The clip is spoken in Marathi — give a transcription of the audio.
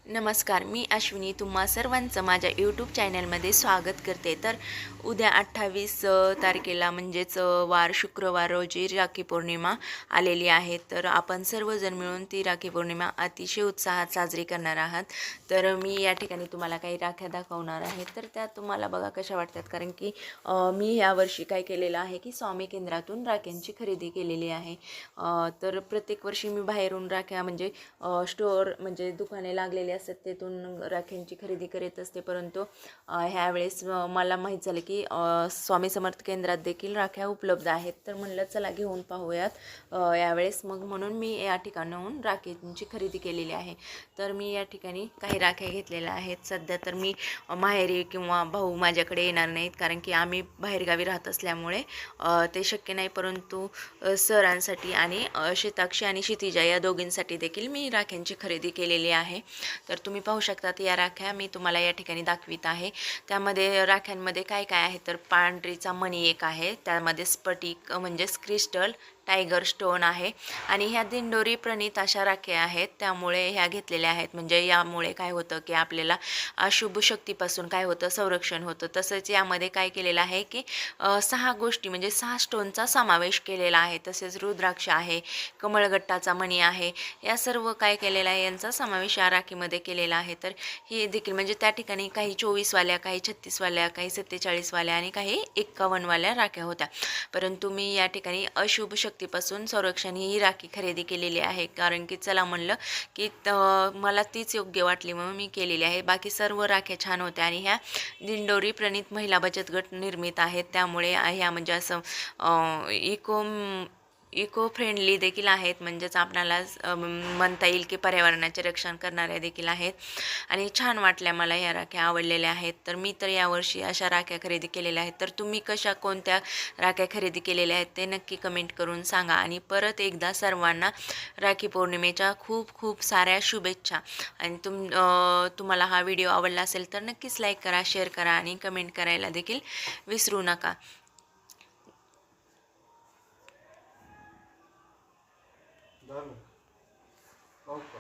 नमस्कार, मी अश्विनी तुम्हा सर्वांचं माझ्या यूट्यूब चॅनलमध्ये स्वागत करते. तर उद्या 28 तारखेला म्हणजेच वार शुक्रवार रोजी राखी पौर्णिमा आलेली आहे. तर आपण सर्वजण मिळून ती राखी पौर्णिमा अतिशय उत्साहात साजरी करणार आहात. तर मी या ठिकाणी तुम्हाला काही राख्या दाखवणार आहे. तर त्या तुम्हाला बघा कशा वाटतात, कारण की मी यावर्षी काय केलेलं आहे की स्वामी केंद्रातून राख्यांची खरेदी केलेली आहे. तर प्रत्येक वर्षी मी बाहेरून राख्या म्हणजे स्टोअर म्हणजे दुकाने लागलेली असतात तेथून राख्यांची खरेदी करीत असते. परंतु ह्यावेळेस मला माहीत झालं की स्वामी समर्थ केंद्रात देखील राख्या उपलब्ध आहेत. तर म्हणलं चला घेऊन पाहूयात यावेळेस. मग म्हणून मी या ठिकाणाहून राखींची खरेदी केलेली आहे. तर मी या ठिकाणी काही राख्या घेतलेल्या आहेत. सध्या तर मी माहेरी किंवा भाऊ माझ्याकडे येणार नाहीत, कारण की आम्ही बाहेरगावी राहत असल्यामुळे ते शक्य नाही. परंतु सरांसाठी आणि शेताक्षी आणि क्षितिजा या दोघींसाठी देखील मी राख्यांची खरेदी केलेली आहे. तर तुम्ही पाहू शकतात या राख्या मी तुम्हाला या ठिकाणी दाखवित आहे. त्यामध्ये राख्यांमध्ये काय काय आहे तर पांढरीचा मणी एक आहे, त्यामध्ये स्फटिक म्हणजेच क्रिस्टल टायगर स्टोन आहे आणि ह्या दिंडोरी प्रणित अशा राख्या आहेत. त्यामुळे ह्या घेतलेल्या आहेत. म्हणजे यामुळे काय होतं की आपल्याला अशुभ शक्तीपासून काय होतं संरक्षण होतं. तसंच यामध्ये काय केलेलं आहे की 6 गोष्टी म्हणजे 6 स्टोनचा समावेश केलेला आहे. तसेच रुद्राक्ष आहे, कमळगट्टाचा मणी आहे, या सर्व काय केलेला आहे यांचा समावेश या राखीमध्ये केलेला आहे. तर हे देखील म्हणजे त्या ठिकाणी काही 24 वाल्या, काही 36 वाल्या, काही 47 वाल्या आणि काही 51 वाल्या राख्या होत्या. परंतु मी या ठिकाणी अशुभ शक्तीपासून संरक्षण ही राखी खरेदी केलेली आहे, कारण की चला म्हणलं की मला तीच योग्य वाटली म्हणून मी केलेली आहे. बाकी सर्व राख्या छान होत्या आणि ह्या दिंडोरी प्रणित महिला बचत गट निर्मित आहेत. त्यामुळे ह्या म्हणजे असं इको फ्रेंडली देखील आहेत. म्हणजेच आपणाला म्हणता येईल की पर्यावरणाचे रक्षण करणाऱ्या देखील आहेत आणि छान वाटल्या मला ह्या राख्या आवडलेल्या आहेत. तर मी तर यावर्षी अशा राख्या खरेदी केलेल्या आहेत. तर तुम्ही कोणत्या राख्या खरेदी केलेल्या आहेत ते नक्की कमेंट करून सांगा. आणि परत एकदा सर्वांना राखी पौर्णिमेच्या खूप खूप साऱ्या शुभेच्छा. आणि तुम्हाला हा व्हिडिओ आवडला असेल तर नक्कीच लाईक करा, शेअर करा आणि कमेंट करायला देखील विसरू नका. झालं. पाहू का?